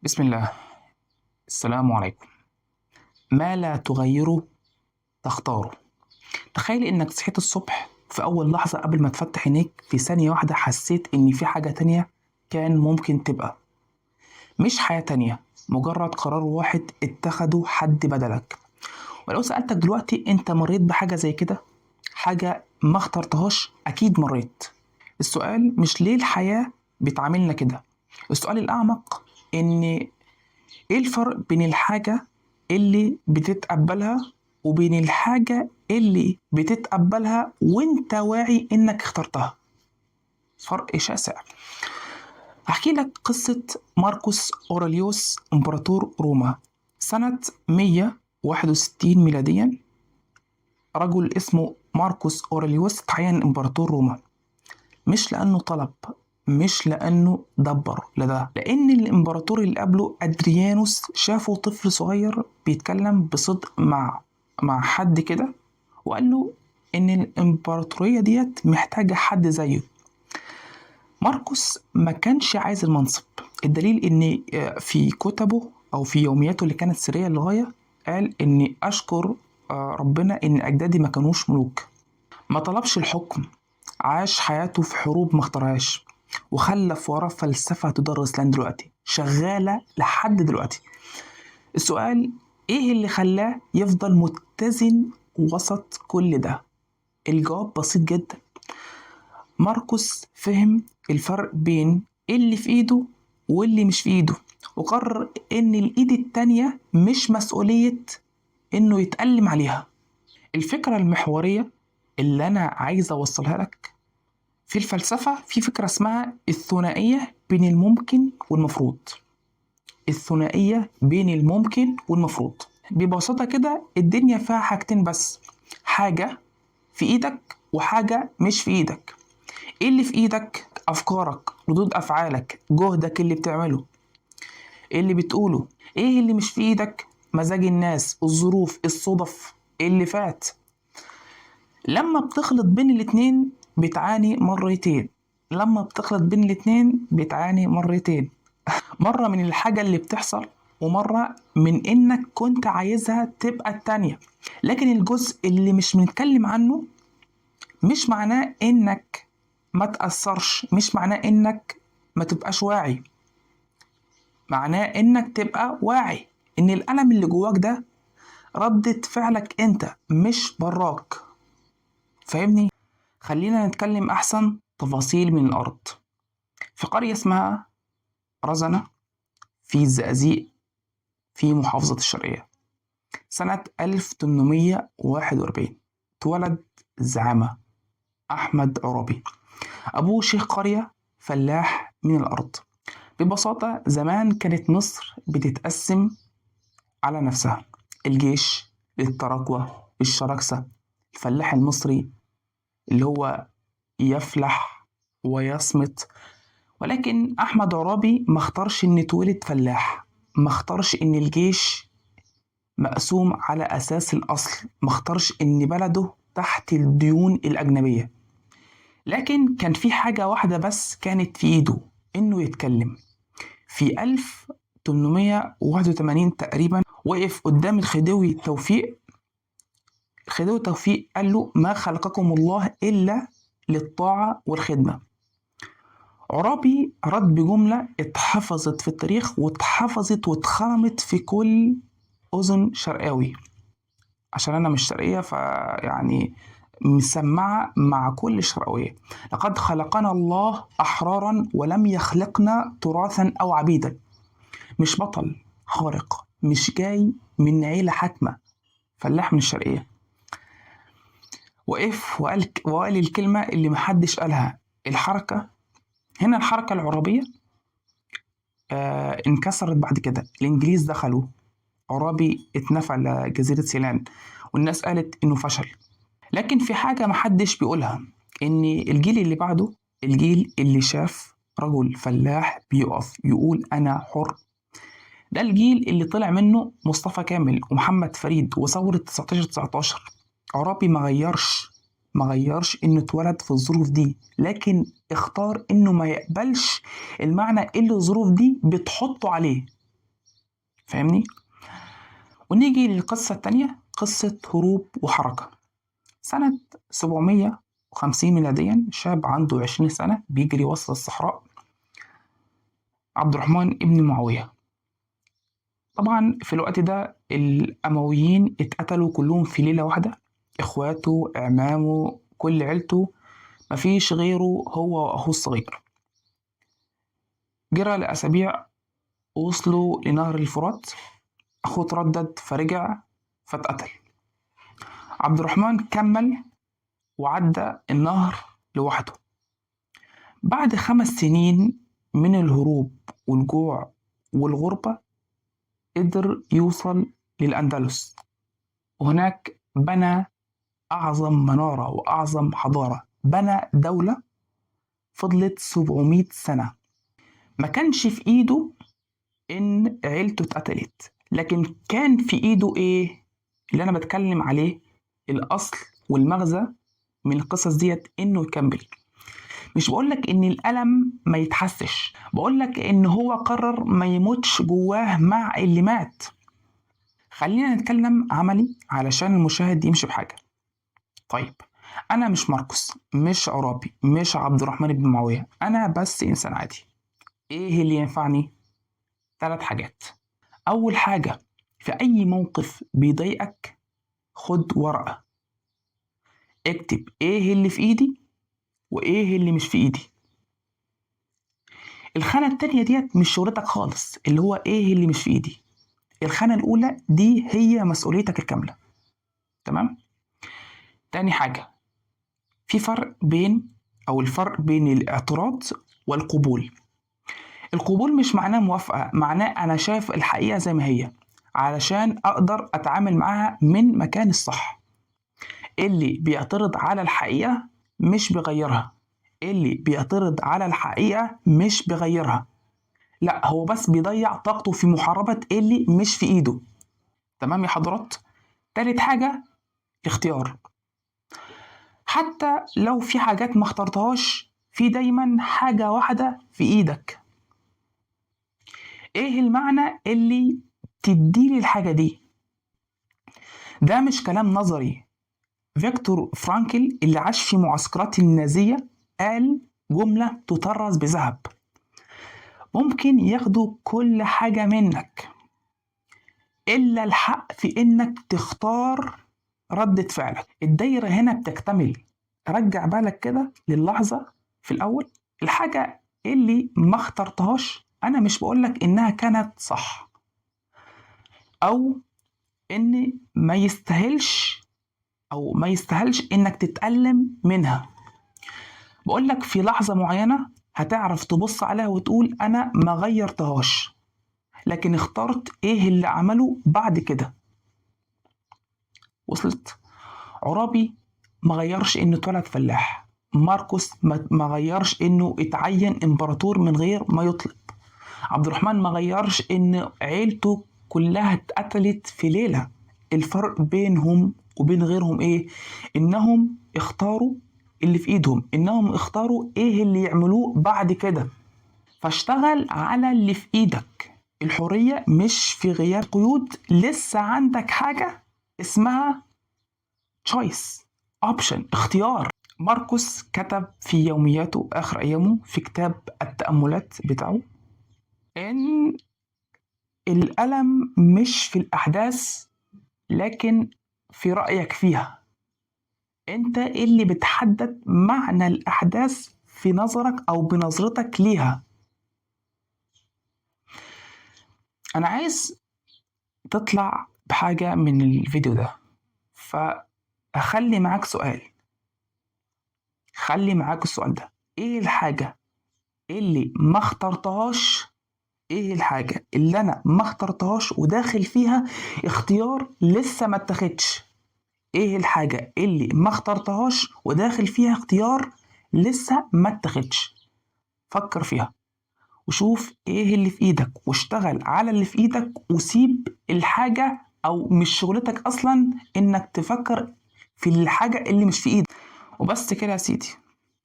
بسم الله. السلام عليكم. ما لا تغيره تختاره. تخيل إنك صحيت الصبح في أول لحظة قبل ما تفتح عينيك في ثانية واحدة حسيت إن في حاجة تانية كان ممكن تبقى، مش حياة تانية، مجرد قرار واحد اتخده حد بدلك. ولو سألتك دلوقتي أنت مريت بحاجة زي كده، حاجة ما اخترتهاش، أكيد مريت. السؤال مش ليه الحياة بتعاملنا كده، السؤال الأعمق إن ايه الفرق بين الحاجة اللي بتتقبلها وبين الحاجة اللي بتتقبلها وانت واعي انك اخترتها؟ فرق شاسع. هحكي لك قصة ماركوس أوراليوس إمبراطور روما سنة 161 ميلاديا. رجل اسمه ماركوس أوراليوس تعين إمبراطور روما، مش لأنه طلب، مش لأنه دبر، لا، لأن الإمبراطور اللي قبله أدريانوس شافه طفل صغير بيتكلم بصدق مع حد كده، وقال له إن الإمبراطورية ديت محتاجة حد زيه. ماركوس ما كانش عايز المنصب، الدليل إن في كتبه أو في يومياته اللي كانت سرية للغاية قال إني أشكر ربنا إن أجدادي ما كانوش ملوك. ما طلبش الحكم، عاش حياته في حروب ما اختارهاش، وخلف وراه فلسفة تدرس لنا دلوقتي، شغالة لحد دلوقتي. السؤال ايه اللي خلاه يفضل متزن وسط كل ده؟ الجواب بسيط جدا. ماركوس فهم الفرق بين اللي في ايده واللي مش في ايده، وقرر ان الايد التانية مش مسؤولية انه يتألم عليها. الفكرة المحورية اللي انا عايز اوصلها لك، في الفلسفة في فكرة اسمها الثنائية بين الممكن والمفروض. الثنائية بين الممكن والمفروض ببساطة كده، الدنيا فيها حاجتين بس، حاجة في ايدك وحاجة مش في ايدك. ايه اللي في ايدك؟ افكارك، ردود افعالك، جهدك اللي بتعمله، ايه اللي بتقوله. ايه اللي مش في ايدك؟ مزاج الناس، الظروف، الصدف، اللي فات. لما بتخلط بين الاتنين بتعاني مرتين. لما بتخلط بين الاتنين بتعاني مرتين، مرة من الحاجة اللي بتحصل، ومرة من انك كنت عايزها تبقى التانية. لكن الجزء اللي مش بنتكلم عنه مش معناه انك ما تأثرش، مش معناه انك ما تبقاش واعي، معناه انك تبقى واعي ان الألم اللي جواك ده ردة فعلك انت، مش براك. فاهمني؟ خلينا نتكلم أحسن تفاصيل من الأرض. في قرية اسمها رزنة في الزقازيق في محافظة الشرقية سنة 1841 اتولد الزعامة أحمد عرابي. أبوه شيخ قرية فلاح من الأرض. ببساطة زمان كانت مصر بتتقسم على نفسها، الجيش، التراكوة، الشراكسة، الفلاح المصري اللي هو يفلح ويصمت. ولكن أحمد عرابي ما اختارش إن يتولد فلاح، ما اختارش إن الجيش مقسوم على أساس الأصل، ما اختارش إن بلده تحت الديون الأجنبية. لكن كان في حاجة واحدة بس كانت في إيده، إنه يتكلم. في 1881 تقريبا وقف قدام الخديوي توفيق. الخديوي توفيق قال له ما خلقكم الله إلا للطاعة والخدمة. عرابي رد بجملة اتحفظت في التاريخ واتحفظت واتخرمت في كل أذن شرقاوي، عشان أنا مش شرقية فيعني مسمعة مع كل الشرقاوية. لقد خلقنا الله أحرارا ولم يخلقنا تراثا أو عبيدا. مش بطل خارق، مش جاي من عيلة حاكمة، فلاح من الشرقية. وقف وقال الكلمة اللي محدش قالها. الحركة هنا، الحركة العربية انكسرت. بعد كده الإنجليز دخلوا، عرابي اتنفى لجزيرة سيلان، والناس قالت إنه فشل. لكن في حاجة محدش بيقولها، إن الجيل اللي بعده، الجيل اللي شاف رجل فلاح بيقف يقول أنا حر، ده الجيل اللي طلع منه مصطفى كامل ومحمد فريد وثورة 1919. عرابي ما غيرش إنه اتولد في الظروف دي، لكن اختار إنه ما يقبلش المعنى اللي الظروف دي بتحطه عليه. فاهمني؟ ونيجي للقصة التانية، قصة هروب وحركة. سنة 750 ميلاديا، شاب عنده 20 سنة بيجري وسط الصحراء، عبد الرحمن ابن معاوية. طبعا في الوقت ده الأمويين اتقتلوا كلهم في ليلة واحدة، إخواته، إعمامه، كل عيلته، مفيش غيره هو وأخوه الصغير. جرى لأسابيع وصلوا لنهر الفرات، أخوه تردد فرجع فاتقتل. عبد الرحمن كمل وعدى النهر لوحده. بعد 5 سنين من الهروب والجوع والغربة قدر يوصل للأندلس، وهناك بنى أعظم منارة وأعظم حضارة، بنى دولة فضلت 700 سنة. ما كانش في إيده إن عيلته اتقتلت، لكن كان في إيده إيه اللي أنا بتكلم عليه، الأصل والمغزى من القصص ديت، إنه يكمل. مش بقولك إن الألم ما يتحسش، بقولك إن هو قرر ما يموتش جواه مع اللي مات. خلينا نتكلم عملي علشان المشاهد يمشي بحاجة. طيب، أنا مش ماركوس، مش عرابي، مش عبد الرحمن بن معاوية، أنا بس إنسان عادي. إيه اللي ينفعني؟ 3 حاجات. أول حاجة، في أي موقف بيضايقك خد ورقة، اكتب إيه اللي في إيدي وإيه اللي مش في إيدي. الخانة التانية ديت مش شغلتك خالص، اللي هو إيه اللي مش في إيدي. الخانة الأولى دي هي مسؤوليتك الكاملة. تمام؟ تاني حاجة، في فرق بين الفرق بين الاعتراض والقبول. القبول مش معناه موافقة، معناه أنا شايف الحقيقة زي ما هي علشان أقدر أتعامل معاها من مكان الصح. اللي بيعترض على الحقيقة مش بيغيرها، اللي بيعترض على الحقيقة مش بيغيرها، لا، هو بس بيضيع طاقته في محاربة اللي مش في إيده. تمام يا حضرات؟ تالت حاجة، اختيار. حتى لو في حاجات ما اخترتهاش، في دايما حاجة واحدة في إيدك. إيه المعنى اللي تديلي الحاجة دي؟ ده مش كلام نظري. فيكتور فرانكل اللي عاش في معسكرات النازية قال جملة تطرز بذهب: ممكن ياخدوا كل حاجة منك إلا الحق في إنك تختار ردة فعلك. الدايرة هنا بتكتمل. رجع بالك كده للحظة في الأول، الحاجة اللي ما اخترتهاش، أنا مش بقولك إنها كانت صح أو إن ما يستاهلش إنك تتألم منها. بقولك في لحظة معينة هتعرف تبص عليها وتقول أنا ما غيرتهاش، لكن اخترت إيه اللي عمله بعد كده. وصلت؟ عرابي ما غيرش إنه اتولد فلاح، ماركوس ما غيرش إنه اتعين إمبراطور من غير ما يطلب، عبد الرحمن ما غيرش إن عيلته كلها اتقتلت في ليلة. الفرق بينهم وبين غيرهم إيه؟ إنهم اختاروا اللي في إيدهم، إنهم اختاروا إيه اللي يعملوه بعد كده. فاشتغل على اللي في إيدك. الحرية مش في غياب قيود، لسه عندك حاجة اسمها choice، option، اختيار. ماركوس كتب في يومياته آخر أيامه في كتاب التأملات بتاعه إن الألم مش في الأحداث لكن في رأيك فيها. أنت اللي بتحدد معنى الأحداث في نظرك أو بنظرتك ليها. أنا عايز تطلع بحاجة من الفيديو ده، فأخلي معاك سؤال. خلي معاك السؤال ده: إيه الحاجة اللي ما اخترتهاش؟ ايه الحاجة اللي انا ما اخترتهاش وداخل فيها اختيار لسه ما اتخدش؟ ايه الحاجة اللي ما اخترتهاش وداخل فيها اختيار لسه ما اتخدش؟ فكر فيها وشوف ايه اللي في ايدك واشتغل على اللي في ايدك، وسيب الحاجة او مش شغلتك اصلا انك تفكر في الحاجة اللي مش في ايدك. وبس كده يا سيدي،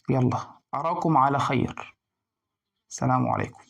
يلا اراكم على خير. سلام عليكم.